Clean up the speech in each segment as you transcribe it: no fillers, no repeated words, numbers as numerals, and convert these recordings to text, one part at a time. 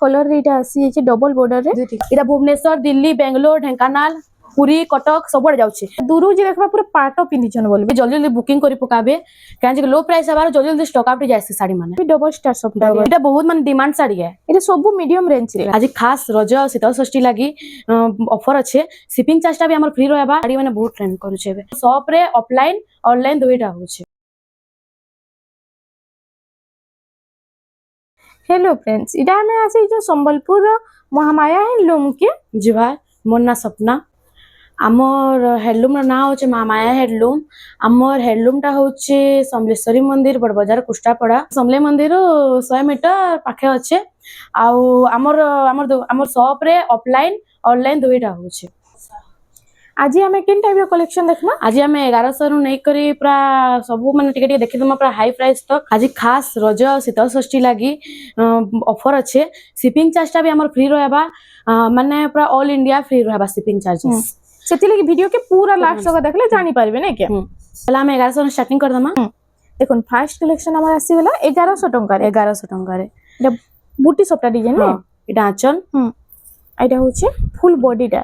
Colour रे इटा आसी जे डबल बॉर्डर रे इटा भुवनेश्वर दिल्ली बेंगलोर ढेंकानाल पुरी कटक सब जाउछे दूरु जे देखबा पूरा पाटो पिंदिछन बोलबे जल्दी जल्दी बुकिंग करी पकाबे काहे लो प्राइस हबार जल्दी जल्दी स्टॉक आउट जायसे साड़ी माने डबल स्टार सब इटा बहुत माने डिमांड साड़ी है इटा सब मीडियम रेंज रे आज खास रज शीतल षष्ठी लगी ऑफर अच्छे शिपिंग चार्ज टा भी हमर फ्री रहबा साड़ी माने बहुत ट्रेंड करूछे बे शॉप रे ऑफलाइन ऑनलाइन दुईटा होछे। हेलो फ्रेंड्स इटा हमें आसी जो संबलपुर महामाया हैंडलूम के जीवा मोर ना सपना आमर हेडलूम ना होचे महामाया हेडलूम आमर हेडलूम टा होचे समलेश्वरी मंदिर बड़ बाजार कुष्टापड़ा समले मंदिर 100 मीटर पाखे अच्छे आउ आमर आमर आमर शॉप रे ऑफलाइन ऑनलाइन दुईटा होचे। आज हमें किन टाइप रो कलेक्शन देखना आज हमें 1100 रु नै करी पूरा सब माने टिके टिके देखि दमा पूरा हाई प्राइस तक आज खास रज शीतल षष्ठी लगी ऑफर अच्छे शिपिंग चार्ज टा भी हमर फ्री रहबा माने पूरा ऑल इंडिया फ्री रहबा शिपिंग चार्जेस सेति लगी वीडियो के पूरा लास्ट तक देखले जानि पारबे नै के पहला हम 1100 स्टार्टिंग कर दमा देखुन फर्स्ट कलेक्शन हमर आसी वाला 1100 टंका रे 1100 टंका रे एटा बूटी सबटा डिजाइन नै एटा आचल एटा होचे फुल बॉडी टा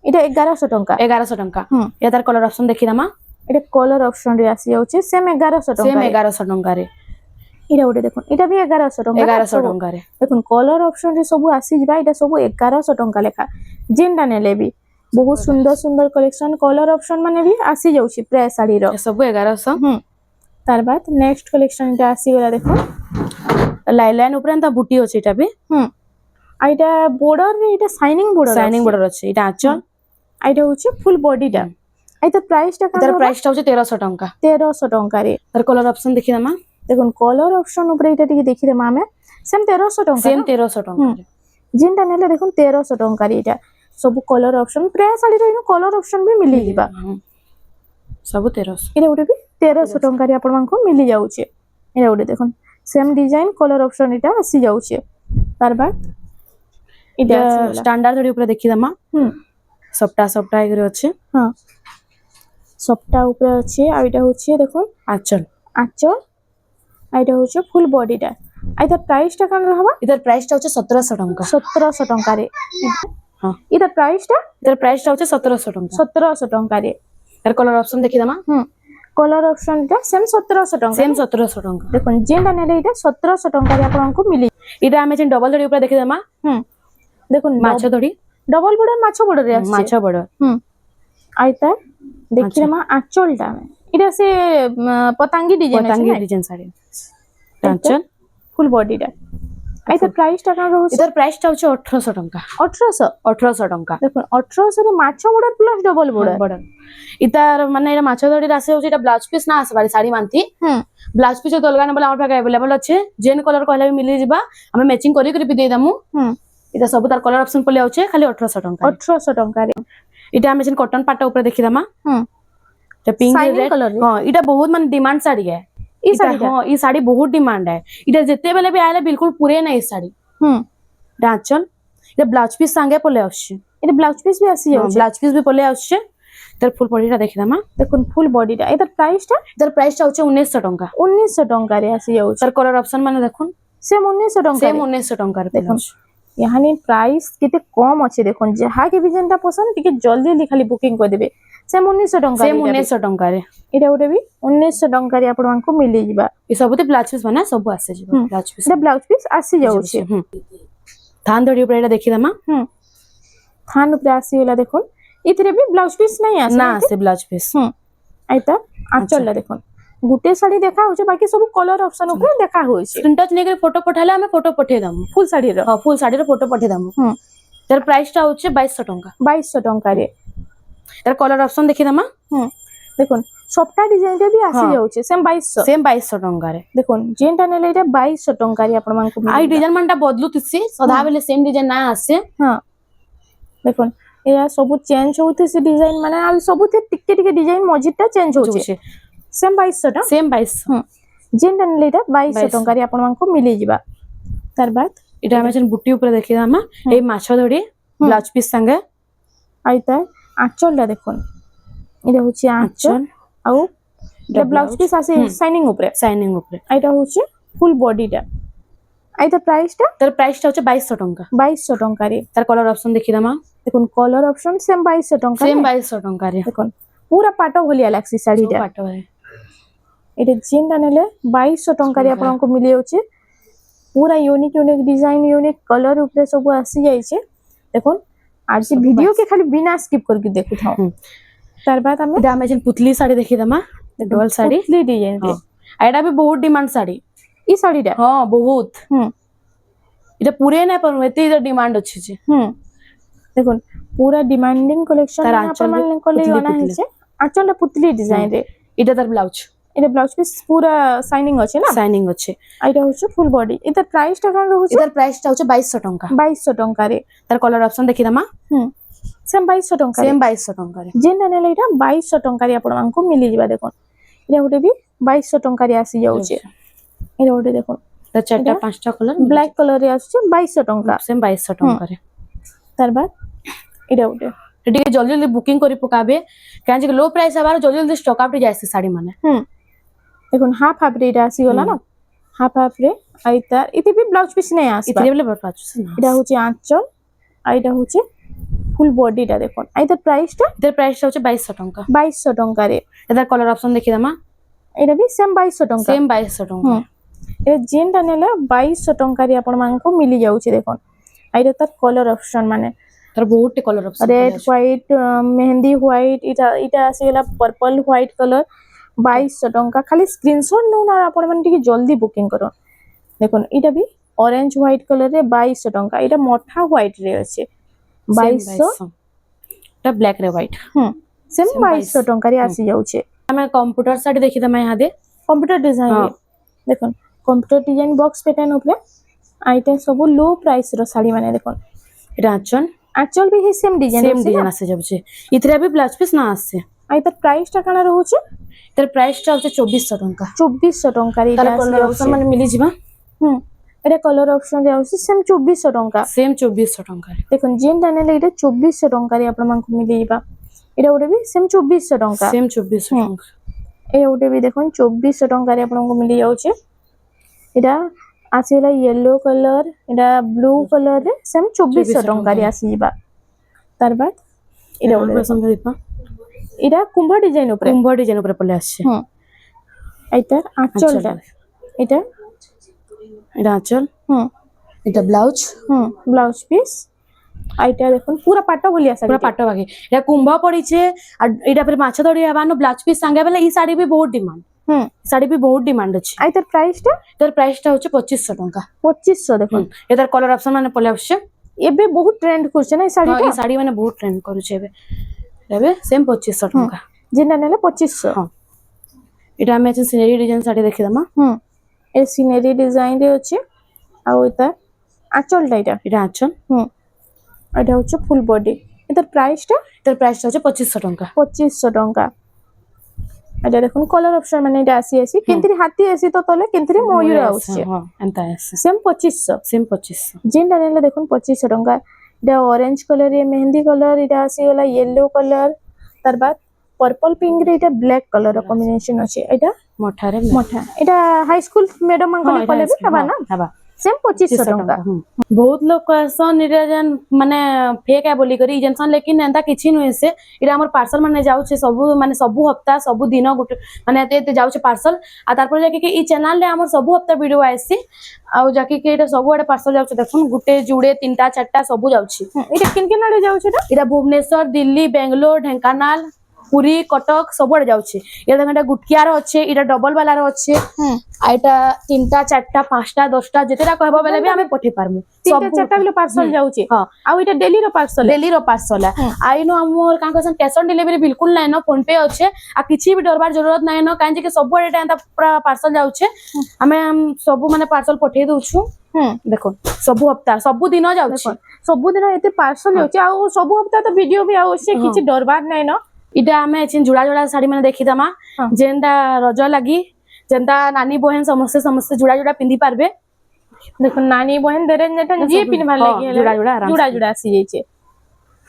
एटा 1100 टंका 1100 टंका या तार कलर ऑप्शन देखि दमा एटा कलर ऑप्शन रे आसी जाउचे सेम 1100 टंका सेम 1100 टंका रे इरा ओडे देखुन एटा भी 1100 टंका 1100 टंका रे देखुन कलर ऑप्शन रे सब आसी जबा एटा सब 1100 टंका लेखा जेनटा नेले भी बहुत सुंदर सुंदर कलेक्शन कलर ऑप्शन माने भी आसी जाउची प्राय साड़ी रो सब 1100 तार बाद नेक्स्ट कलेक्शन एटा आसी गला देखो लाइलाइन ऊपर एंता बूटी अछि एटा भी आइटा बॉर्डर रे एटा शाइनिंग बॉर्डर अछि एटा आचल आइटा होची फुल बॉडी टा आइता प्राइस टा तार प्राइस टा होची 1300 टंका 1300 टंका रे तार कलर ऑप्शन देखि दमा देखुन कलर ऑप्शन ऊपर एटा टिके देखि देमा हमें सेम 1300 टंका सेम 1300 टंका रे जिनटा नेले देखुन 1300 टंका रे एटा सब कलर ऑप्शन प्राय साड़ी रो कलर ऑप्शन भी मिली जिबा सब 1300 एटा उडे भी 1300 टंका रे आपण मानको मिली जाउचे एटा उडे देखुन सेम डिजाइन कलर ऑप्शन एटा आसी जाउचे तार बाद एटा स्टैंडर्ड थोड़ी ऊपर देखि दमा सबटा सबटा एगरे अछि हां सबटा ऊपर अछि आ एटा होछि देखुन आचल आचल आइटा होछि फुल बॉडी टा आइता प्राइस टा कन रहबा इधर प्राइस टा होछि 1700 टंका 1700 टंका रे हां इधर प्राइस टा होछि 1700 टंका 1700 टंका रे यार कलर ऑप्शन देखि दमा कलर ऑप्शन टा सेम 1700 टंका सेम 1700 टंका देखुन जेंडा नेले इटा 1700 टंका रे आपन को मिली इटा हमें जे डबल धड़ी ऊपर देखि दमा देखुन माछ धड़ी डबल बॉर्डर माछ बॉर्डर रे आछे माछ बॉर्डर आइता देखि दमा आंचल टा में इटा से पतंगी डिजाइन साड़ी आंचल फुल बॉडी टा आइता प्राइस टा कन रहउ इधर प्राइस टा होछि 1800 टंका 1800 टंका देखुन 1800 रे माछ बॉर्डर प्लस डबल बॉर्डर इतार माने एरा माछ धड़ी रासे होछि एटा ब्लाउज पीस ना आसबारी साड़ी मानती ब्लाउज पीस तो अलगा नबला हमर पाके अवेलेबल अछि जेन कलर कहले भी मिली जिबा हमें मैचिंग करी करी भी दे दमु इटा सब तार कलर ऑप्शन पले आउछे खाली 1800 टंका 1800 टंका रे इटा हमें जेन कॉटन पाटा ऊपर देखि दमा ते पिंक रेड हां इटा बहुत मन डिमांड साड़ी है ई साड़ी हां ई साड़ी बहुत डिमांड है इटा जते बेले भी आले बिल्कुल पूरे नै साड़ी डाचल इटा ब्लाउज पीस संगे पले आउछे इटा ब्लाउज पीस भी आसी जाउ ब्लाउज पीस भी पले आउछे तर फुल बॉडी टा देखि दमा देखुन फुल बॉडी टा इधर प्राइस टा होचे 1900 टंका 1900 टंका रे आसी जाउ तर कलर ऑप्शन माने देखुन सेम 1900 टंका रे देखुन यानी प्राइस किते कम अछि देखुन जहा के भी जेंटा पसंद टिके जल्दी जल्दी खाली बुकिंग कर देबे सेम 1900 टंका रे एटा उडे भी 1900 टंका रे आपण को मिली जिबा ई सब ते ब्लाउज पीस बना सब आसे जिबा ब्लाउज पीस आसी जाउ छे थान धड़ी ऊपर एटा देखि दमा थान ऊपर आसी वाला देखुन इतरे भी ब्लाउज पीस नहीं आसे ना आसे ब्लाउज पीस आइता आंचल ला देखुन गुटे साड़ी देखा होचे बाकी सब कलर ऑप्शन ऊपर देखा होइछे स्क्रीन टच नेके फोटो पठाले हमें फोटो पठे दम फुल साड़ी रो हां फुल साड़ी रो फोटो पठे दम तर प्राइस टा होचे 2200 टंका 2200 टंका रे तर कलर ऑप्शन देखि दमा देखुन सबटा डिजाइन रे भी आसी जाउछे सेम 2200 टंका रे देखुन जेंटा नेले एटा 2200 टंका रे आपण मान को आई डिजाइन मानटा बदलु तिसी सदा बेले सेम डिजाइन ना आसे हां देखुन एया सब चेंज होते से डिजाइन माने आ सब थे टिके टिके डिजाइन मजिटा चेंज होछे सेम 2200 टा सेम 2200 जेंटा नेले एटा 2200 टंका रे आपण मान को मिली जिबा तार बाद एटा हमें जन बुट्टी ऊपर देखि दामा ए माछ धड़ी ब्लाउज पीस संगे आइता आंचल ला देखुन एटा होची आंचल आउ ब्लाउज पीस आसे शाइनिंग ऊपर आइटा होची फुल बॉडी टा আইতা প্রাইসটা তার প্রাইসটা হচ্ছে 2200 টঙ্কা 2200 টঙ্কারে তার কলর অপশন দেখিদামা দেখুন কলর অপশন সেম 2200 টঙ্কা সেম 2200 টঙ্কারে দেখুন পুরা পাଟ ভলিয়া লাগছি শাড়ীটা পাଟ ভাই এটা যেটা নেলে 2200 টঙ্কারে আপনাଙ୍କୁ মিলি যাଉଛି পুরা unique unique design unique colour ऊपर सब आसी जाइए देखुन आज वीडियो के खाली बिना स्किप करके देखु था तार बाद हमें এটা আমি পুতলি শাড়ি দেখিদামা ডবল শাড়ি পুতলি ডিজাइन रे এটা भी बहुत डिमांड শাড়ি ई শাড়ीটা হ্যাঁ বহুত এটা পুরে না পারু এতে এটা ডিমান্ড আছে যে দেখুন পুরা ডিমান্ডিং কালেকশন তার আপনার আঁচল মানে কলে অনা হইছে আঁচলটা পুতলি ডিজাइन রে এটা তার ব্লাউজ এটা ব্লাউজ পিস পুরা শাইনিং আছে না শাইনিং আছে এটা হচ্ছে ফুল বডি এটা প্রাইসটা কেন রহুছে এটার প্রাইসটা হচ্ছে 2200 টঙ্কা 2200 টঙ্কারে তার কলর অপশন দেখিদামা সেম 2200 টঙ্কারে সেম 2200 টঙ্কারে যেটা নেলে এটা 2200 টঙ্কারে ଆପଣଙ୍କୁ মিলি ଯିବା দেখুন এটা ଗୋଟେ ବି 2200 ଟଙ୍କାରେ ଆସି ଯାଉଛି এটা ଗୋଟେ দেখুন তার চারটা পাঁচটা কলর ব্ল্যাক কলর রে আসছে 2200 ଟଙ୍କା সেম 2200 টঙ্কারে তার বাদ এটা ଗୋଟେ ଟିକେ ଜଲ୍ଦି ଜଲ୍ଦି ବୁକିଂ କରି ପକାବେ କାହିଁକି ଲୋ ପ୍ରାଇସ୍ ହେବାର ଜଲ୍ଦି ଜଲ୍ଦି ଷ୍ଟକ୍ ଆଉଟ୍ ହେଇଯାଏ ଶାଢୀ ମାନେ দেখুন হাফ হাফ রে এটা আসি গলা না হাফ হাফ রে আইতা ইতে বি ব্লাউজ পিস নাই আসবা ইতরে বলে বরপাচ এটা হচ্ছে আঁচল আর এটা হচ্ছে ফুল বডিটা দেখুন আইতা প্রাইসটা এটার প্রাইসটা হচ্ছে 2200 টঙ্কা 2200 টঙ্কারে এটার কলর অপশন দেখিদামা এটা বি সেম 2200 টঙ্কা সেম 2200 টঙ্কা এটা যেটা নেলে 2200 ଟଙ୍କାରେ ଆପଣଙ୍କୁ ମିଳି ଯାଉଛି ଦେଖୁন ଆଇଟା ତାର କଲର ଅପସନ ମାନେ ତାର ବହୁତ କଲର ଅପସନ ରେড হোয়াইট মেহেন্দি হোয়াইট এটা এটা আসিগলা পর্পল হোয়াইট কলর 2200 ଟଙ୍କା ଖାଲି স্ক্রিনশট নউন আর আপন মানে টিকে জলদি বুকিং করুন দেখুন এটা বি অরেঞ্জ হোয়াইট কলর রে 2200 ଟଙ୍କା এটা মঠা হোয়াইট রে আছে 2200 এটা ব্ল্যাক রে হোয়াইট সেম 2200 ଟଙ୍କାରେ আসি যাচ্ছে ଆମେ କମ୍ପ୍ୟୁଟର ଶାଢୀ ଦେଖିଦମା ଇହାଦେ কম্পিউটার ডিজাইন দেখুন কম্পিউটার ডিজাইন বক্স প্যাটার্ন উপরে আইটা সব লো প্রাইস র শাড়ি মানে দেখুন এটা আঁচল আঁচল বি সেম ডিজাইন আসে যাচ্ছে ইতরে भी ব্লাউজ পিস না আসে আইতা প্রাইসটা কানা রহুছে এটার প্রাইসটা হচ্ছে 2400 টঙ্কা 2400 ଟଙ୍କାରେ তার এটা কলর অপশন মানে মিলি ଯିବା এটা কলর অপশন রে আছে সেম 2400 ଟଙ୍କା সেম 2400 টঙ্কা দেখুন যেটা নেলে এটা 2400 ଟଙ୍କାରେ ଆପଣଙ୍କୁ মিলি ଯିବା এটা ওটা বি সেম 2400 ଟଙ୍କା সেম 2400 টঙ্কা এটা ওটা বি দেখুন 2400 ଟଙ୍କାରେ ଆପଣଙ୍କୁ মিলি যাচ্ছে এটা আসিলা ইয়েলো কলর এটা ব্লু কলর রে সেম 2400 ଟଙ୍କାରେ আসি ଯିବା তার বাদ এটা ওটা পছন্দ দিপা এটা কুম্ভ ডিজাইন উপরে পলে আসছে এইটার আঁচলটা এটা এটা আঁচল এটা ব্লাউজ ব্লাউজ পিস আইটা দেখুন পুরা পাট ভলিয়া শাড়ি পুরা পাট বাকি এটা কুম্ভ পড়িছে আর এটা পরে মাছ ধরি হবানো ব্লাউজ পিস সাঙ্গে বেলা এই শাড়ি भी बहुत डिमांड শাড়ি भी बहुत डिमांड আছে আইটার প্রাইসটা এটার প্রাইসটা হচ্ছে 2500 টঙ্কা 2500 দেখুন এটার কলর অপশন মানে পলে আসছে এবে বহুত ট্রেন্ড করছে না এই শাড়িটা এই শাড়ি মানে বহুত ট্রেন্ড করছে এবে সেম 2500 টঙ্কা যেটা নেলে 2500 এটা আমি আছে সিনারি ডিজাইন শাড়ি দেখিদামা এই সিনারি ডিজাইন রে আছে আর এটা আঁচলটা এটা আঁচল এটা হচ্ছে ফুল বডি এটার প্রাইসটা হচ্ছে 2500 টঙ্কা 2500 ଟଙ୍କା এটা দেখুন কলর অপশন মানে এটা আসি কিন্তু হাতি আসি তো তলে কিন্তু ময়ূর আসছে এন্তা আছে সেম 2500 সেম 2500 যেটা নেলে দেখুন 2500 ଟଙ୍କା এটা অরেঞ্জ কলর এ মেহেন্দি কলর এটা আসিগলা ইয়েলো কলর তার বাদ পর্পল পিঙ্ক রে এটা ব্ল্যাক কলর কম্বিনেশন আছে এটা মঠা এটা হাই স্কুল ম্যাডাম আঙ্কল কলে বি হবা না হবা সেম 2500 ଟଙ୍କା बहुत लोग कहसन इरा जन माने फेक है बोली करी जनसन लेकिन एंता किछि नुहे से इरा हमर पार्सल माने जाउछे सब हफ्ता सब दिन गुटे माने एते जाउछे पार्सल आ तारपर जाके कि ई चैनल रे हमर सब हफ्ता वीडियो आइसी आ जाके कि एटा सब आडे पार्सल जाउछे देखुन गुटे जुड़े तीनटा चारटा सब जाउछी এটা কিন আড়ে যাচ্ছে এটা इरा भुवनेश्वर दिल्ली बेंगलोर ढेंकानाल पुरी कटक सब आडे जाउछे इरा देखा गुटकियार अच्छे इरा डबल वाला अच्छे आइटा तीनटा चारटा पांचटा दसटा जेतेटा कहबो बेले भी हमें पठे पारमु তিনটা চারটা গুলো পার্সল যাচ্ছে আর এটা ডেলি র পার্সল आइनो हमर का कहसन कैश ऑन डिलीवरी बिल्कुल नै न फोन पे अच्छे आ किछि भी डरबार जरूरत नै न काहे जे सब आडे एटा पूरा पार्सल जाउछे हमें हम सब माने पार्सल पठे दउछु देखो सब हफ्ता सब दिन जाउछे सब दिन एते पार्सल जाउछे आ सब हफ्ता तो वीडियो भी आउछे किछि डरबार नै न इटा हमें जुड़ा जुड़ा शाड़ी मैंने देखीदमा जेनटा रज लगी जेनटा नानी बहन समस्ते जुड़ा जुड़ा पिंधि पारबे देखो नानी बहन देरे जेटा जी पिनभार लागि जुड़ा जुड़ा আসি যাইছে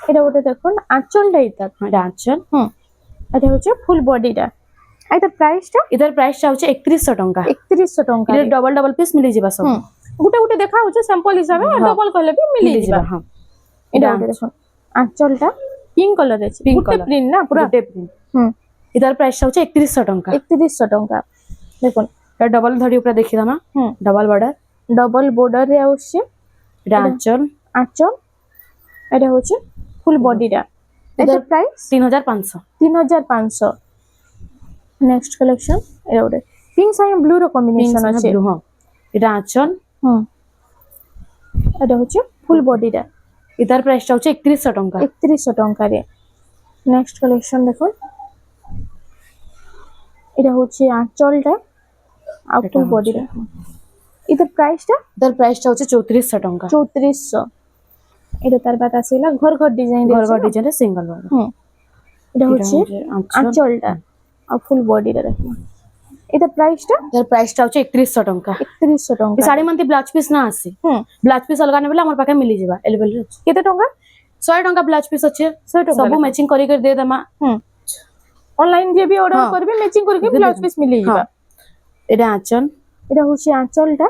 এটা ওটা দেখুন আঁচলটা এটা আঁচল এটা হচ্ছে ফুল বডিটা এটার প্রাইসটা হচ্ছে 3100 টঙ্কা 3100 ଟଙ୍କା এটা ডবল পিস মিলি যাবা সব গুটে গুটে দেখা হচ্ছে স্যাম্পল হিসাবে হ্যাঁ। ডবল কলে ବି মিলিଯିବା ହଁ এটা ଗୋଟେ দেখুন আঁচলটা পিঙ্ক কলর আছে Pink গুটে colour। প্রিন্ট না পুরা ଗୋଟେ print। হুম ଏଟାର ପ୍ରାଇସ୍ ହଉଛି 3100 ଟଙ୍କା 3100 ଟଙ୍କା দেখুন এটা ଡବଲ ଧଡ଼ି ଉପରେ ଦେଖିଦମା হুম ଡବଲ ବର୍ଡର ডবল বর্ডর রে আসছে এটা আঁচল আঁচল এটা হচ্ছে ফুল বডিটা এটা প্রাইস 3500 3500 নেক্সট কালেকশন এটা ଗୋଟେ পিঙ্ক সাইন ব্লু র কম্বিনেশন আছে ବ୍ଲୁ ହଁ এটা আঁচল হুম এটা হচ্ছে ফুল বডিটা এটার প্রাইসটা হচ্ছে 3100 ଟଙ୍କା 3100 ଟଙ୍କାରେ নেক্সট কালেকশন দেখুন এটা হচ্ছে আঁচলটা আর এটা ফুল হচ্ছে- বডিটা এটার প্রাইসটা এটার প্রাইসটা হচ্ছে 3400 ଟଙ୍କା 3400 এটা তার বাদ আসিলা ঘর ঘর ডিজাইন ঘর ঘর ডিজাইনের সিঙ্গল বর্ডর হুম এটা হচ্ছে আঁচল আঁচলটা আর ফুল বডিটা দেখুন এটা প্রাইসটা এটার প্রাইসটা হচ্ছে 3100 ଟଙ୍କା 3100 এই ଟଙ୍କା ଶାଢୀ ମାନତି ବ୍ଲାଉଜ ପିସ୍ ନା ଆସି হুম ବ୍ଲାଉଜ ପିସ୍ ଅଲଗା ନେଲେ ଆମର ପାଖେ ମିଳିଯିବା ଏଲେବେଲ ଅଛି କେତେ ଟଙ୍କା 100 ଟଙ୍କା ବ୍ଲାଉଜ ପିସ୍ ଅଛି 100 ଟଙ୍କା ସବୁ ମ୍ୟାଚିଂ କରିକି ଦେଇଦେମା হুম অনলাইন যে বি অর্ডার হ্যাঁ। করবে ম্যাচিং করকে ব্লাউজ পিস মিলি যাবা এটা আঁচল এটা হচ্ছে আঁচলটা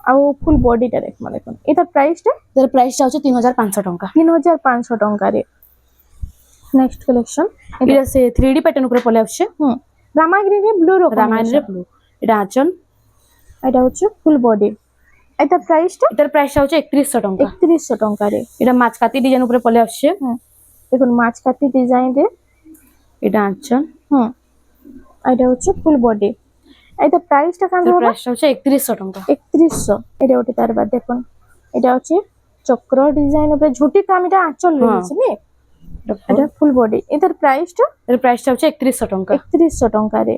আর ফুল বডিটা দেখুন দেখুন এটা প্রাইসটা এটার প্রাইসটা হচ্ছে 3500 ଟଙ୍କା 3500 ଟଙ୍କାରେ নেক্সট কালেকশন এটা সে 3D প্যাটার্ন উপরে পলে আসছে হুম রামাগ্রিনে ব্লু র রামায়ণের ব্লু এটা আঁচল এটা হচ্ছে ফুল বডি এটা প্রাইসটা এটার প্রাইসটা হচ্ছে 3100 ଟଙ୍କା 3100 ଟଙ୍କାରେ এটা মাছকাতি ডিজাইন উপরে পলে আসছে হুম দেখুন মাছকাতি ডিজাইন রে এটা আঁচল হুম এটা হচ্ছে ফুল বডি এটা প্রাইসটা কেন এটার হবে প্রাইসটা হচ্ছে 3100 ଟଙ୍କା 3100 এটা ওটা তার বাদ দেখুন এটা হচ্ছে চক্র ডিজাইন উপরে ঝুটি কাম এটা আঁচল হ্যাঁ। রয়েছে নি এটা ফুল বডি এটার প্রাইসটা এর প্রাইসটা হচ্ছে 3100 ଟଙ୍କା 3100 ଟଙ୍କାରେ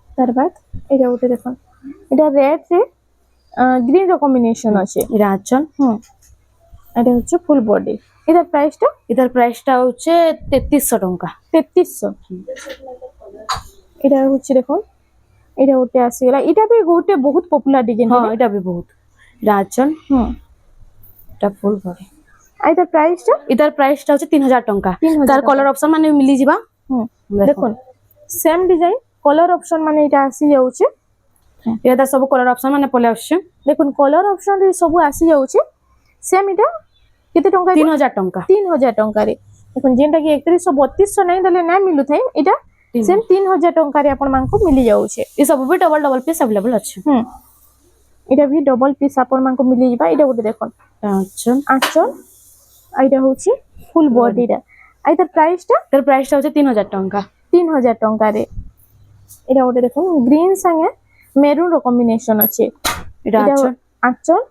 তার বাদ এটা ওটা দেখুন এটা রেড রে গ্রিন র কম্বিনেশন আছে এটা আঁচল হুম এটা হচ্ছে ফুল বডি এটার প্রাইসটা এটার প্রাইসটা হচ্ছে 3300 ଟଙ୍କା 3300 এটা হচ্ছে দেখুন এটা ওটা আসিগলা এটা বি গোটে বহুত পপুলার ডিজাইন হ্যাঁ এটা বি বহুত এটা আঁচল হুম এটা ফুল বডি আর এটার প্রাইসটা এটার প্রাইসটা হচ্ছে 3000 ଟଙ୍କା 3000 তার কলর অপশন মানে মিলি ଯିବା হুম দেখুন সেম ডিজাইন কলর অপশন মানে এটা আসি যাচ্ছে এটা তার ସବୁ কলর অপশন মানে পলে আসছে দেখুন কলর অপশন রে সবু আসি যাচ্ছে সেম এটা কেতে টঙ্কা 3000 ଟଙ୍କା 3000 ଟଙ୍କାରେ দেখুন যেটা কি 3100 3200 নাই তাহলে না মিলু থাই এটা সেম 3000 ଟଙ୍କାରେ ଆପଣ ମାନଙ୍କୁ মিলি যাচ্ছে ଏ ସବୁ ବି ଡବଲ ଡବଲ ପିସ୍ ଆଭେଲେବଲ ଅଛି হুম এটা ভি ডবল পিস আপন ମାନଙ୍କୁ মিলি যাবা এটা ଗୋଟେ দেখুন আঁচল আঁচল আর এটা হচ্ছে ফুল বডিটা আর এটার প্রাইসটা এটার প্রাইসটা হচ্ছে 3000 ଟଙ୍କା 3000 ଟଙ୍କାରେ এটা ଗୋଟେ দেখুন গ্রিন সঙ্গে মেরুন র কম্বিনেশন আছে এটা এটা আঁচল আঁচল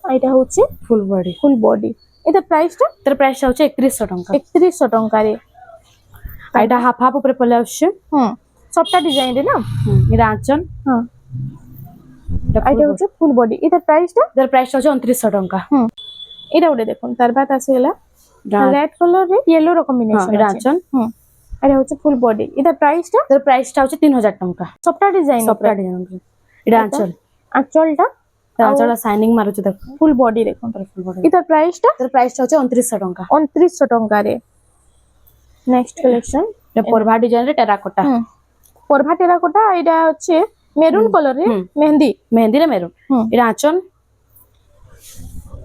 আর এটা হচ্ছে ফুল বডি ফুল বডি এটার প্রাইসটা এটার প্রাইসটা হচ্ছে 3100 ଟଙ୍କା 3100 ଟଙ୍କାରେ আর এটা হাফ হাফ উপরে পলে আসছে হুম সবটা ডিজাইন রে না এটা আঁচল হ্যাঁ এটা আর এটা হচ্ছে ফুল বডি এটার প্রাইসটা এটার প্রাইসটা হচ্ছে 2900 ଟଙ୍କା হুম এটা ওটা দেখুন তার বাদ আসিগলা এটা রেড কালার রে ইয়েলো র কম্বিনেশন এটা আছে আঁচল হুম এটা হচ্ছে ফুল বডি এটার প্রাইসটা এটার প্রাইসটা হচ্ছে 3000 ଟଙ୍କା সবটা ডিজাইন সবটা ডিজাইন উপরে এটা আঁচল আঁচলটা আঁচল সাইনিং মারুছে দেখো ফুল বডি দেখুন ফুল বডি এটার প্রাইসটা এটার প্রাইসটা হচ্ছে 2900 ଟଙ୍କା 2900 ଟଙ୍କାରେ নেক্সট কালেকশন এটা পরভা ডিজাইনের টেরাকোটা হুম পরভা টেরাকোটা এটা হচ্ছে মেরুন কালার রে হুম। মেহেন্দি মেহেন্দিরে মেরুন হুম এটা আঁচল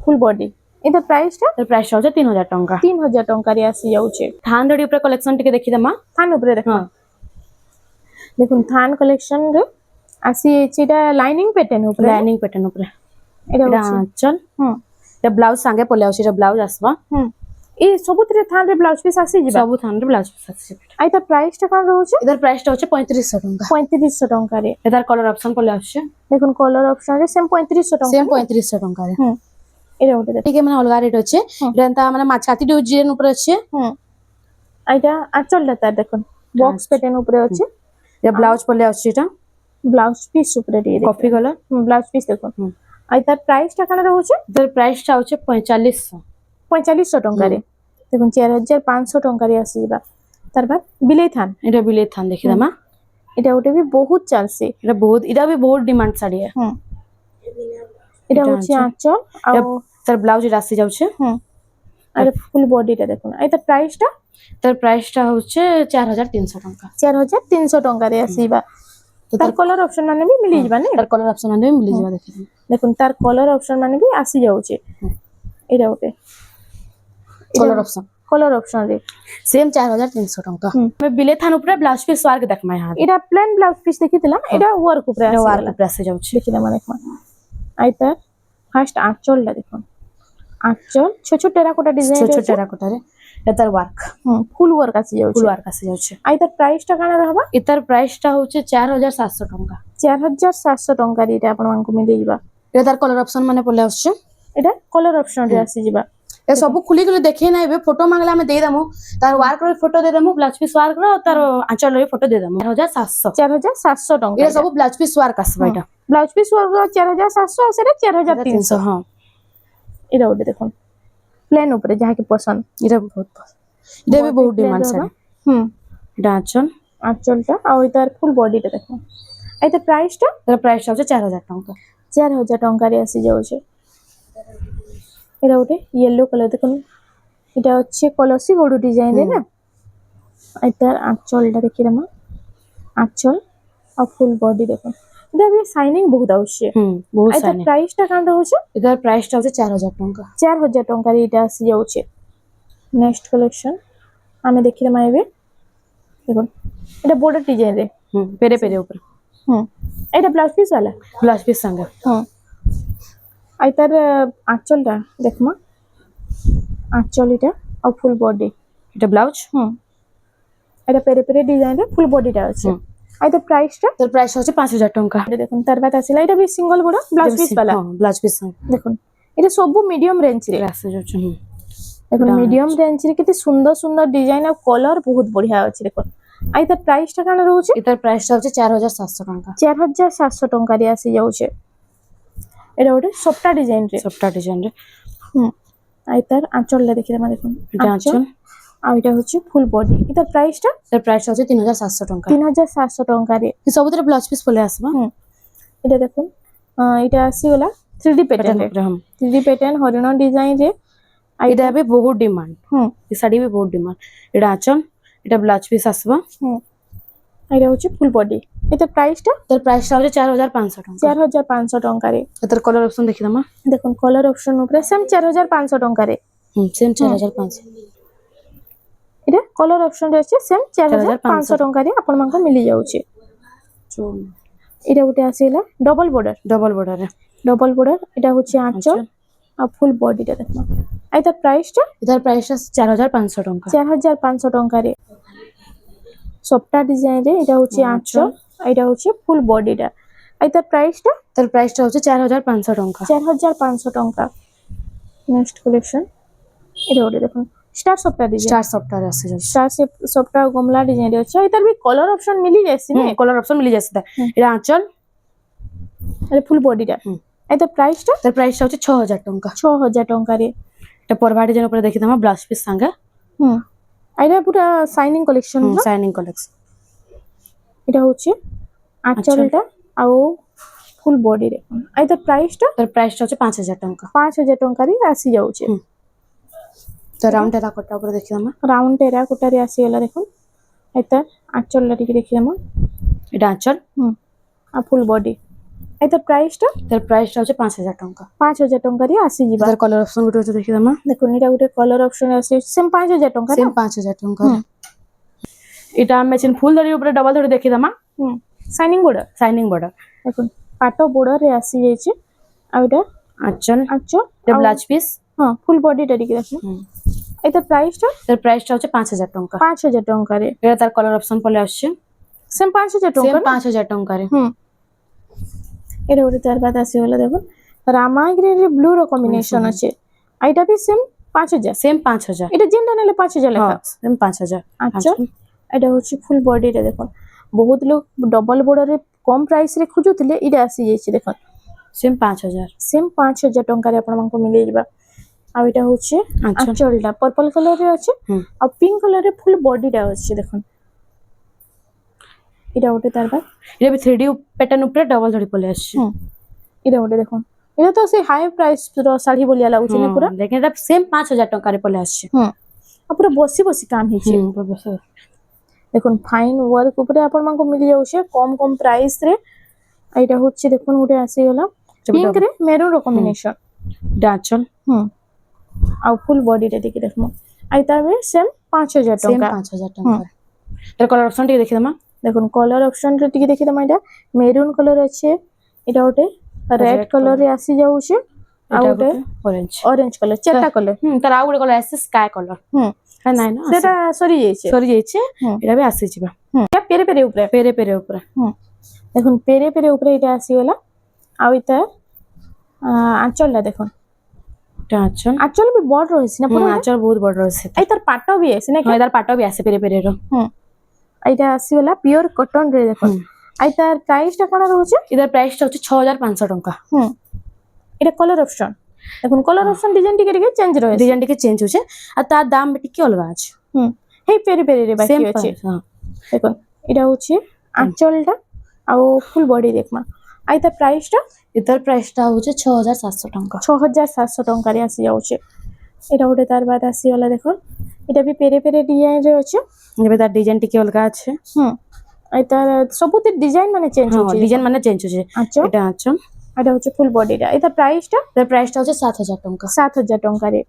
ফুল বডি এটা প্রাইসটা এটার প্রাইসটা হচ্ছে 3000 ଟଙ୍କା 3000 ଟଙ୍କାରେ আসি যাচ্ছে থান ধড়ি উপরে কলেকশন টিকে দেখিদেমা থান উপরে দেখুন হ্যাঁ দেখুন থান কালেকশন রে আসি এটা লাইনিং প্যাটার্ন উপরে লাইনিং প্যাটার্ন উপরে এটা এটা হচ্ছে আঁচল হুম এটা ব্লাউজ সাঙ্গে পলে আসছে এটা ব্লাউজ আসবা হুম এই ସବୁଥିରେ থান রে ব্লাউজ পিস আসি ଯିବା ସବୁ থাନରେ ব্লাউজ পিস আসছে আর এটা প্রাইসটা কেমন রয়েছে এটার প্রাইসটা হচ্ছে 3500 ଟଙ୍କା 3500 ଟଙ୍କାରେ এটার কলর অপশন পলে আসছে দেখুন কলর অপশন রে সেম 3500 ଟଙ୍କା সেম 3500 ଟଙ୍କାରେ হুম এটা ওটা দেখুন ଟିକେ ମାନେ ଅଲଗା ରେଟ୍ ଅଛି এটা ଏନ୍ତା ମାନେ ମାଛକାତି ଡିଜାଇନ ଉପରେ ଅଛି হুম আর এটা আঁচলটা তার দেখুন বক্স প্যাটার্ন উপরে আছে এটা ব্লাউজ পলে আসছে এটা ব্লাউজ পিস উপরে দিয়ে দেখুন কফি কলর ব্লাউজ পিস দেখুন হুম। আর তার প্রাইসটা কেন রয়েছে এটার প্রাইসটা হচ্ছে 4500 4500 ଟଙ୍କାରେ দেখুন 4500 ଟଙ୍କାରେ আসি ଯିବା তার বাদ বিলেই থান এটা বিলে থান দেখিদেমা এটা ওটা ବି বহুত চালছে এটা ବି ବହୁତ ডিমান্ড ଶାଢୀ হুম এটা হচ্ছে আঁচল আর তার ব্লাউজ এটা আসি যাচ্ছে হুম আর ফুল বডিটা দেখুন আর তার প্রাইসটা তার প্রাইসটা হচ্ছে 4300 ଟଙ୍କା 4300 ଟଙ୍କାରେ ଆସିବା তো তার কଲর অপশন মানে ବି ମିଳି ଯିବା ନି ତାର କଲର ଅପସନ ମାନେ ବି ମିଳିଯିବ ଦେଖିବେ দেখুন তার কলর অপশন মানে ବି আসি যাଉଛି এটা ଗୋଟେ କଲର ଅପସନ কলর অপশন রে সেম 4300 ଟଙ୍କା ଆମେ ବିଲେ ଥାନ ଉପରେ ବ୍ଲାଉଜ ପିସ୍ ୱାର୍କ ଦେଖମା ଏହା এটা প্লেন ব্লাউজ পিস দেখিଥିଲା এটা ওয়ার্ক উপরে এটা ୱାର୍କ আসি ଉପରେ ଆସି ଯାଉଛି দেখিলা মানে দেখুন আইতা ফার্স্ট আঁচলটা দেখুন আঁচল ছোট ছোট টেরাকোটা ডিজাইন ছোট ছোট টেরাকোଟାରେ এটার ୱାର୍କ ফুল ওয়ার্ক আসি যাଉଛି ফুল ୱାର୍କ ଆସି ଯାଉଛି আইতার প্রাইসটা কাଣା রহবা এটার প্রাইসটা হচ্ছে 4700 ଟଙ୍କା 4700 টঙ্কা রে এটা আপনাଙ୍କୁ মিলি ଯିବା এটা তার কলর অপসন মানে পলে আসছে এটা কলর অপশন রে আসি ଯିବା ଏ ସବୁ ଖୋଲିକି ଦେଖେଇ ନା ଏବେ ଫଟୋ ମାଗଲେ ଆମେ ଦେଇଦେମୁ ତାର ୱାର୍କ ର ଫଟୋ ଦେଇଦେମୁ ବ୍ଲାଉଜ ପିସ୍ ୱାର୍କ ର ତାର ଆଞ୍ଚଳ ର ଫଟୋ ଦେଇଦେମୁ 4700 4700 ଟଙ୍କା ଏ ସବୁ ବ୍ଲାଉଜ ପିସ୍ ୱାର୍କ ଆସିବ ଏଟା ব্লাউজ পিস ওয়ার্ক 4700 আর সেটা 4300 ହଁ এটা ওটা দেখুন প্লেন উপরে যাহা কি পছন্দ এটা বহুত এটা ବି ବହୁତ ডিমান্ড শাড়ি এটা আঁচল আঁচলটা আর এটার ফুল বডিটা দেখুন এটা প্রাইসটা এর প্রাইসটা হচ্ছে 4000 ଟଙ୍କା 4000 টঙ্কারে আসি যাচ্ছে এটা ওটা ইয়েলো কালার দেখুন এটা হচ্ছে কলসি গড়ু ডিজাইন রে না এটার আঁচলটা দেখি রামা আঁচল আর ফুল বডি দেখুন এটা भी শাইনিং বহুত আউছে ବହୁତ এটা শাইনি প্রাইসটা কান্ড হচ্ছে এটার প্রাইসটা হচ্ছে 4000 ଟଙ୍କା 4000 টঙ্কারে এটা আসি যাচ্ছে নেক্সট কালেকশন আমি দেখি রামা এবে দেখুন এটা বর্ডার ডিজাইন রে পেরে পেরে উপরে এটা ব্লাউজ পিস वाला ব্লাউজ পিস সঙ্গে আর তার আঁচলটা দেখমা আঁচল এটা আর ফুল বডি এটা ব্লাউজ এটা পেরে পেরে ডিজাইন রে ফুল বডিটা আছে আর তার প্রাইসটা এর প্রাইস হচ্ছে 5000 ଟଙ୍କା এটা দেখুন তার বাদ আসিলা এটা বি সিঙ্গল বড় ব্লাউজ পিস वाला ব্লাউজ পিস সঙ্গে দেখুন এটা সবু মিডিয়াম রেঞ্জ রে আসে যাচ্ছে দেখুন মিডিয়াম রেঞ্জ রে কেতে সুন্দর সুন্দর ডিজাইন আর কলর বহুত বঢ়িয়া আছে দেখুন আর তার প্রাইসটা কেন রହୁছে এটার প্রাইসটা হচ্ছে 4700 ଟଙ୍କା 4700 টঙ্কারে আসি যাচ্ছে এটা ওটা সবটা ডিজাইন রে সবটা ডিজাইন রে আর তার আঁচলটা দেখি আমরা দেখুন এটা আঁচল আর এটা হচ্ছে ফুল বডি এটার প্রাইসটা এর প্রাইসটা হচ্ছে 3700 ଟଙ୍କା 3700 টঙ্কারে ସବୁଥିରେ ବ୍ଲାଉଜ ପିସ୍ ପলে আসবা এটা দেখুন এটা আসিগলা 3D প্যাটার্ন রে 3D প্যাটার্ন হরিণ ডিজাইন রে এটা भी बहुत डिमांड এই শাড়ি भी बहुत डिमांड এটা আঁচল এটা ব্লাউজ পিস আসবা এটা হচ্ছে ফুল বডি এটার প্রাইসটা এর প্রাইসটা হচ্ছে 4500 ଟଙ୍କା 4500 টঙ্কারে এটার কলর অপশন দেখি দামা দেখুন কলর অপশন উপরে সেম 4500 টঙ্কারে সেম 4500 এটা কলর অপশন রয়েছে সেম 4500 টঙ্কারে আপনাদের মিলি যাচ্ছে এটা গোটে আসিলা ডবল বর্ডার ডবল বর্ডার এটা হচ্ছে আঁচল আর ফুল বডিটা দেখুন আর তার প্রাইসটা এটার প্রাইসটা 4500 ଟଙ୍କା 4500 টঙ্কারে সবটা ডিজাইন রে এটা হচ্ছে আঁচল আর এটা হচ্ছে ফুল বডিটা আর তার প্রাইসটা তার প্রাইসটা হচ্ছে 4500 ଟଙ୍କା 4500 টঙ্কা নেক্সট কালেকশন এটা ওটা দেখুন স্টার সবটা ডিজাইন স্টার সফটওয়্যার আসে যাচ্ছে স্টার সবটা গমলা ডিজাইন আছে আর তার भी কলর অপশন মিলি যাচ্ছে না কলর অপশন মিলি যাচ্ছে এটা আঁচল আর ফুল বডিটা আর তার প্রাইসটা তার প্রাইসটা হচ্ছে 6000 ଟଙ୍କା 6000 টঙ্কারে এটা পরবা ডিজাইন উপরে দেখি দামা ব্লাউজ পিস সঙ্গে এটা পুরো শাইনিং কালেকশন শাইনিং কলেকশন এটা হচ্ছে আঁচলটা আর ফুল বডি দেখুন আর তার প্রাইসটা তার প্রাইসটা হচ্ছে 5000 ଟଙ୍କା 5000 টঙ্কারে আসি যাচ্ছে তো রাউন্ড টেরাকোটা উপরে দেখি দামা রাউন্ড টেরাকোটারে আসিগলা দেখুন আর তার আঁচলটা টিকে দেখি দামা এটা আঁচল আর ফুল বডি আর তার প্রাইসটা তার প্রাইসটা হচ্ছে 5000 ଟଙ୍କା 5000 টঙ্কারে আসি ଯିବା তার কলর অপশন গুলো হচ্ছে দেখি দামা দেখুন এটা গোটে কলর অপশন আছে সেম 5000 টঙ্কা সেম 5000 ଟଙ୍କା এটা মেশিন ফুল ধরি উপরে ডাবল ধরি দেখি দামা শাইনিং বর্ডার দেখুন পাট বর্ডারে আসি যাইছে আর এটা আঁচল আঁচল এটা ব্লাউজ পিস ফুল বডিটা টিকে দেখুন এটা প্রাইসটা তার প্রাইসটা হচ্ছে 5000 ଟଙ୍କା 5000 টঙ্কারে এটা তার কলর অপশন পলে আসছে সেম 5000 সেম টঙ্কা 5000 ଟଙ୍କାରେ এটা ওটা তার বাদ আসিগলা দেখুন রামা গ্রিন রে ব্লু র কম্বিনেশন আছে আর এটা भी সেম 5000 সেম 5000 এটা যেটা নেলে 5000 লেখা সেম 5000 আচ্ছা এটা হচ্ছে ফুল বডিটা দেখুন বহুত লোক ডবল বর্ডারে কম প্রাইস রে খুঁজুଥିଲେ এটা আসি যাইছে দেখুন সেম 5000 সেম 5000 টঙ্কারে আপনাদের মিলি যাবা আর এটা হচ্ছে আঁচলটা পার্পল কালারে আছে আর পিঙ্ক কালারে ফুল বডিটা আছে দেখুন এটা ওটা তার বাদ এটা भी 3D প্যাটার্ন উপরে ডাবল ধরি পলে আসছে এটা ওটা দেখুন এটা তো সেই হাই প্রাইস র শাড়ি বলিয়া লাগুছে না পুরা দেখেন এটা সেম 5000 ଟଙ୍କାରେ পলে আসছে আর পুরা বসি বসি কাম হইছে দেখুন ফাইন ওয়ার্ক উপরে ଆପଣମାନଙ୍କୁ ମିଳି ଯାଉଛି କମ ପ୍ରାଇସ୍ ରେ। ଏଇଟା ହଉଛି ଦେଖୁন ଗୋଟେ ଆସିଗଲା ପିଙ୍କ ରେ ମେରୁନ ର କମ୍ବିନେସନ। এটা আঁচল ଆଉ ଫୁଲ ବଡିରେ ଟିକେ ଦେଖମୁ ଏଇଟା ବି ସେମ୍ 5000 সেম ଟଙ୍କା। 5000 টাকা এর কালার অপশন টিকে দেখি দেমা দেখুন কলর অপশন রে ଟିକେ ଦେଖିଦମା ଏଇଟା ମେରୁନ କଲର ଅଛି ଏଇଟା ଗୋଟେ ରେଡ୍ Red କଲର ରେ ଆସି ଯାଉଛି ଆଉ এটা ଗୋଟେ ଗୋଟେ অরেঞ্জ ଅରେଞ୍ଜ କଲର ଚାରିଟା କଲର। তার ଆଉ ଗୋଟେ କଲର ଆସିছে ସ୍କାଏ କଲର এটা নাই না ସେଟା ସରି ଯାଇଛି। ସରି ଯାଇଛି ହୁଁ। এটা ବି ଆସିଯିବା ଏଇଟା ପେରେ ପେରେ ଉପରେ ପେରେ ପେରେ ଉପରେ দেখুন পেরে পেরে উপরে এটা আসিগলা ଆଉ এটা আঁচলটা দেখুন এটা আঁচল আঁচল ବି বড় রয়েছে না পুরো আঁচল বহুত বড় রয়েছে এই তার পাট ବି আছে না হয় তার পাটাও বি আছে পেরে পেরে র এইটা আসিগলা পিওর কটন রে দেখুন এই তার প্রাইসটা কোন রହୁଛି এটার প্রাইসটা হচ্ছে 6500 টাকা এটা কলর অপশন দেখুন কলর অপশন ডিজাইন টিকে টিকে চেঞ্জ রয়েছে ডিজাইন টিকে চেঞ্জ হচ্ছে আর তার দাম টিকে অলগা আছে হেই পেরে পেরে রে বাকি সেম আছে দেখুন এটা হচ্ছে আঁচলটা ଆଉ ফুল বডি দেখমা আই তার প্রাইসটা এটার প্রাইসটা হচ্ছে 6700 টাকা 6700 ଟଙ୍କାରେ ଆସି ଯାଉଛି। এটা ଗୋଟେ তার বাদ আসিগলা দেখুন এটা ବି পেরে পেরে ডিজাইন রে আছে এবার তার ডিজাইন টিকে অলগা আছে এই তার ସବୁতে ডিজাইন মানে চেঞ্জ হ্যাঁ হচ্ছে ডিজাইন মানে চেঞ্জ হচ্ছে আঁচল এটা আঁচল এটা হচ্ছে ফুল বডিটা এটা প্রাইসটা এটার প্রাইসটা হচ্ছে 7000 টাকা 7000 ଟଙ୍କାରେ।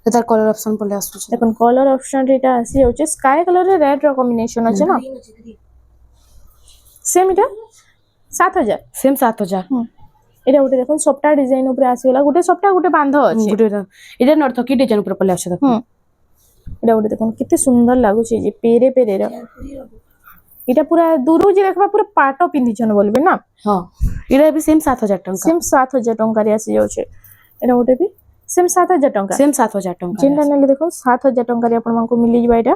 এটার কালার অপশন পড়লে আসছে দেখুন কলর অপশন এটা আসি যাচ্ছে স্কাই কালারে রেড র কম্বিনেশন আছে না সেম এটা 7000 সেম 7000 এটা ଗୋଟେ দেখুন সবটা ডিজাইন উপরে আসিগলা ଗୋଟେ সবটা ଗୋଟେ বান্ধ ଅଛି এটা নর্থকি ডিজাইন উপরে পড়লে আসছে দেখুন এটা ଗୋଟେ দেখুন কেতে সুন্দর লাগুছে যে পেরে পেরে র এটা পুরা দূরু যে দেখবা পুরা পাট পিন্ধিছন বলবে না হ্যাঁ এটা भी সেম 7000 টাকা সেম 7000 ଟଙ୍କାରେ ଆସି ଯାଉଛି এটা ଗୋଟେ ବି ସେମ୍ 7000 ଟଙ୍କା সেম 7000 টাকা ଯେନ୍ଟା ନେଲେ ଦେଖୁନ୍ 7000 ଟଙ୍କାରେ ଆପଣମାନଙ୍କୁ ମିଳିଯିବ ଏଇଟା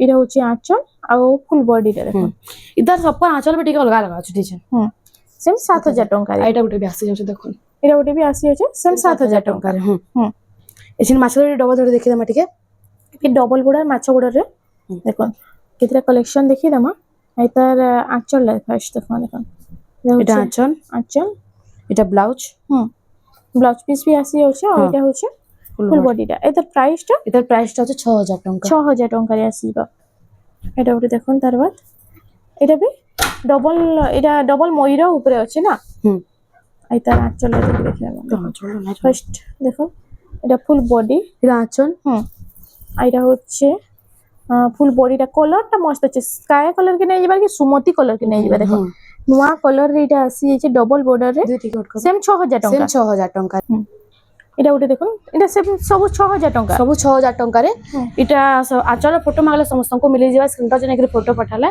ଏଇଟା ହଉଛି ଆঁଚଲ ଆଉ ଫୁଲ ବଡିଟା ଦେଖୁন इधर सबका आंचल भी टिके अलगा अलगा আছে ডিজাইন ସେମ୍ 7000 ଟଙ୍କାରେ এটা ଗୋଟେ ବି আসি যাচ্ছে দেখুন এটা ଗୋଟେ ବି ଆସି ଯାଉଛି ସେମ୍ 7000 ଟଙ୍କା টাকাରେ এখানে মাছের ডবল ধরে দেখি দেমা টিকে କି ଡବଲ ଗୁଡା ମାଛ ଗୁଡାରେ ଦେଖୁନ୍ କେତେଟା କଲେକ୍ସନ ଦେଖିଦମା ଏଇ ତାର ଆঁଚଲଟା ଫାର୍ଷ୍ଟ ଦେଖୁନ ଦେଖୁନ୍ এটা আঁচল ଆঁଚଲ এটা ব্লাউজ ব্লাউজ পিস ବି ଆସି ଯାଉଛି ଆଉ ଏଇଟା ହଉଛି ফুল বডিটা এই তার প্রাইসটা এটার প্রাইসটা হচ্ছে 6000 টাকা 6000 ଟଙ୍କାରେ ଆସିବ এটা ଗୋଟେ দেখুন তার বাদ এটা ବି এটা ডবল ময়ূর উপরে আছে না এই তার আঁচলটা দেখি ফার্স্ট দেখুন এটা ফুল বডি এটা আঁচল এটা হচ্ছে ফুল বডিটা কলরটা মস্ত আছে স্কাই কলর কে নেই যাবার কি সুমতি কলর কে নেই যাবা দেখো নয়া কলর রে এটা আসি যাচ্ছে ডবল বর্ডর রে সেম 6000 সেম ଟଙ୍କା 6000 টাকা এটা ଗୋଟେ দেখুন এটা ସବୁ 6000 ଟଙ୍କା ସବୁ 6000 ଟଙ୍କାରେ এটা আঁচল ফটো মাগলে ସମସ୍ତଙ୍କୁ মিলি ଯିବା ସ୍କ୍ରିନଟା ଜନେକି ଫଟୋ ପଠାଲେ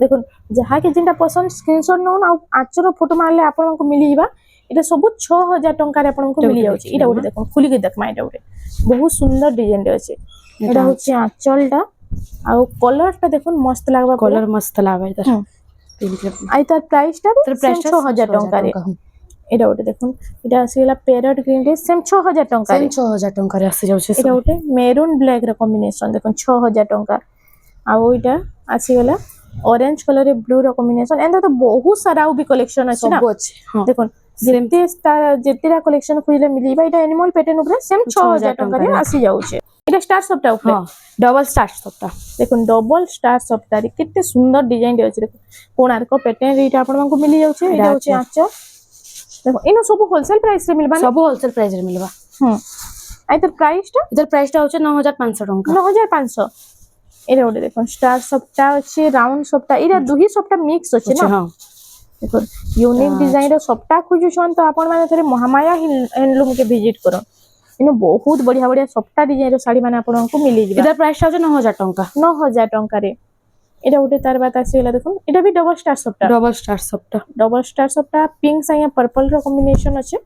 দেখুন ଯାହାକି ଯେନ୍ଟା ପସନ୍ଦ ସ୍କ୍ରିନଶଟ ନଉନ ଆଉ ଆଞ୍ଚର ଫଟୋ ମାରିଲେ ଆପଣଙ୍କୁ ମିଳିଯିବା এটা ସବୁ 6000 ଟଙ୍କାରେ ଆପଣଙ୍କୁ ମିଳି ଯାଉଛି এটা ଗୋଟେ ଦେଖୁন খুলিକି ଦେଖମା এটা ଗୋଟେ ବହୁତ ସୁନ୍ଦର ଡିଜାଇନ ଟେ ଅଛି এটা হচ্ছে আঁচলটা ଆଉ কলরটা দেখুন মস্ত লাগবা কলর মস্ত লাগবে এটা আই তার প্রাইসটা 6000 ଟଙ୍କାରେ এটা ଗୋଟେ দেখুন এটা আসিগলা প্যারট গ্রিন রে সেম 6000 ଟଙ୍କାରେ সেম 6000 ଟଙ୍କାରେ আসি যাଉଛି এটা ଗୋଟେ মেরুন ব্ল্যাক ର কম্বিনেশন দেখুন 6000 ଟଙ୍କା ଆଉ ଏଇଟା ଆସିଗଲା অরেঞ্জ কলর ব্লু ର কম্বিনেশন এন্ড তো বহুত সারা भी কলেকশন আছে না ସବୁ ଅଛି দেখুন যেতেটা কলেকশন খুঁজলে মিলিবা এটা এনিমল প্যাটার্ন উপরে সেম 6000 ଟଙ୍କାରେ আসি যাଉଛି এটা স্টার সবটা উপরে ডবল স্টার সবটা দেখুন ডবল স্টার সবটারে কেতে সুন্দর ডিজাইন আছে দেখুন কোଣାର୍କ প্যাটার্ন এইটা ଆପଣଙ୍କୁ মিলি যাଉଛି এটা হচ্ছে আঁচল দেখো ইনো সব হোলসেল প্রাইস রে মিলবা ସବୁ হোলসেল প্রাইস রে মিলবা আইতার প্রাইসটা এটার প্রাইসটা হচ্ছে 9500 টাকা 9500 এটা ওটা দেখুন স্টার সবটা আছে রাউন্ড সবটা এরা দুহি সবটা মিক্স আছে না হ্যাঁ দেখুন यूनिक डिजाइन रो सबटा खोजुछन तो आपण माने थरे महामाया हैंडलूम के विजिट करो इनो बहुत बढ़िया बढ़िया सबटा डिजाइन रो साड़ी माने आपण को मिली जिबा এটার প্রাইসটা হচ্ছে 9000 টাকা 9000 टंका रे এটা ওটা তার বাত আসিলা দেখুন এটা भी डबल स्टार सबटा पिंक साया पर्पल रो कॉम्बिनेशन আছে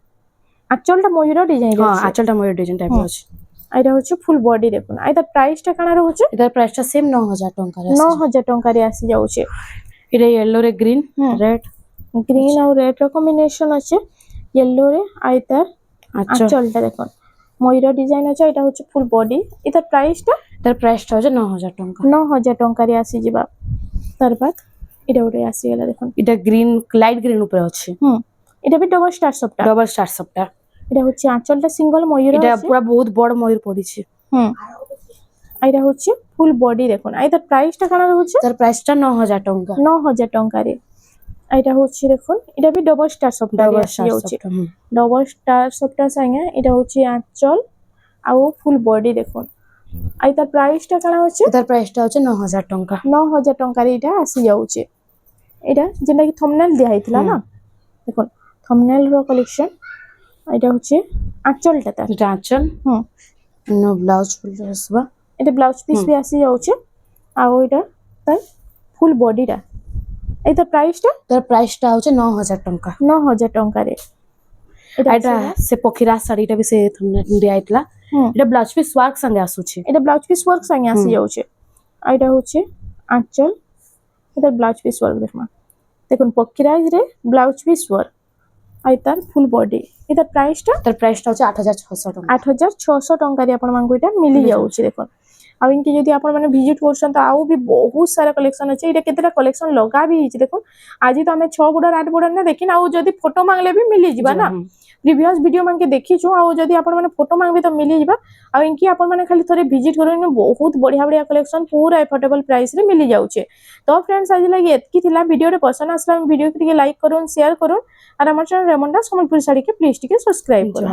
আঁচলটা ময়ূর ডিজাইন হ্যাঁ আছে আঁচলটা ময়ূর ডিজাইন টাইপ আছে এটা হচ্ছে ফুল বডি দেখুন এটা প্রাইসটা কানা রହୁছে এটার প্রাইসটা সেম 9000 টাকারে 9000 ଟଙ୍କା রে আসি যাচ্ছে এটা ইয়েলো রে গ্রিন রেড গ্রিন আর রেড র কম্বিনেশন আছে ইয়েলো রে আইতার আঁচলটা দেখুন ময়ূর ডিজাইন আছে এটা হচ্ছে ফুল বডি এটার প্রাইসটা এটার প্রাইসটা হচ্ছে 9000 টাকা 9000 ଟଙ୍କା রে আসি ଯିବା তার বাদ এটা ওরে আসি গেল দেখুন এটা গ্রিন লাইট গ্রিন উপরে আছে এটা भी ডবল স্টার সবটা ডবল স্টার সবটা এটা হচ্ছে আঁচলটা সিঙ্গেল ময়ূর এটা পুরো বহুত বড় ময়ূর পড়িছে আর এটা হচ্ছে ফুল বডি দেখুন আর এটার প্রাইসটা কাଣା রହୁଛି তার প্রাইসটা 9000 টঙ্কা 9000 ଟଙ୍କାରେ এটা হচ্ছে দেখুন এটা ବି ডবল ষ্টার সফটটা ডবল আসি যাଉଛି ଷ୍ଟାର ହୁଁ। ডবল ষ্টার সফটটা সাଙ୍ଗে এটা হচ্ছে আঁচল ଆଉ ফুল বডি দেখুন আর এটার প্রাইসটা কাଣା হচ্ছে তার প্রাইসটা হচ্ছে 9000 টঙ্কা 9000 ଟଙ୍କାରେ এটা আসি যাଉଛି এটা যেটা কি থম্বনেল দিয়া হইଥିଲା না দেখুন থম্বনেল র কালেকশন এটা হচ্ছে আঁচলটা তার এটা আঁচল হুম নো ব্লাউজ ফুল আসবা এটা ব্লাউজ পিস ବି আসি যাଉଛି ଆଉ এটা তার ফুল বডিটা এটার প্রাইসটা তার প্রাইসটা হচ্ছে 9000 টঙ্কা 9000 ଟଙ୍କାରେ এটা এটা সে পখিরা শাড়িটা ବି ସେ দিয়া ହେଇଥିଲା হুম এটা ব্লাউজ পিস ওয়ার্ক সঙ্গে আসুଛି এটা ব্লাউজ পিস ওয়ার্ক সাଙ୍ଗে আসি যাଉଛି আর এটা হচ্ছে আঁচল এটা ব্লাউজ পিস ওয়ার্ক দেখুন দেখুন পক্ষীরাজ রে ব্লাউজ পিস ওয়ার্ক আর তার ফুল বডি এটার প্রাইসটা তার প্রাইসটা হচ্ছে 8600 টঙ্কা 8600 ଟଙ୍କାରେ ଆପଣମାନଙ୍କୁ ଏଇଟା ମିଳି ଯାଉଛି ଦେଖୁন ଆଉ ଏମିତି ଯଦି ଆପଣମାନେ ଭିଜିଟ୍ କରୁଛନ୍ତି ତ ଆଉ ବି ବହୁତ ସାରା କଲେକ୍ସନ ଅଛି ଏଇଟା କେତେଟା କଲେକ୍ସନ ଲଗା ବି ହେଇଛି ଦେଖୁନ ଆଜି ତ ଆମେ 6 ବର୍ଡର 8 ବର୍ଡର ନା ଦେଖିନ ଆଉ ଯଦି ଫଟୋ ମାଗଲେ ବି ମିଳିଯିବା ନା ପ୍ରିଭିୟସ୍ ଭିଡିଓ ମାନକେ ଦେଖିଛୁ ଆଉ ଯଦି ଆପଣମାନେ ଫଟୋ ମାଗବେ ତ ମିଳିଯିବା ଆଉ ଇନକି ଆପଣମାନେ ଖାଲି ଥରେ ଭିଜିଟ୍ କରନ୍ତୁ ବହୁତ ବଢିଆ ବଢିଆ କଲେକ୍ସନ ପୁରା ଏଫୋର୍ଡେବଲ ପ୍ରାଇସ୍ ରେ ମିଳି ଯାଉଛି ତ फ्रेंड्स ଆଜି ଲାଗି ଏତକି ଥିଲା ଭିଡିଓରେ ପସନ୍ଦ ଆସିଲା ଭିଡିଓ କୁ ଟିକେ ଲାଇକ୍ କରୁନ୍ शेयर କରୁନ୍ আর আমার চ্যানেল রেমন্ডা সম্বলপুর শাড়ি কে প্লিজ টিকে সবস্ক্রাইব করুন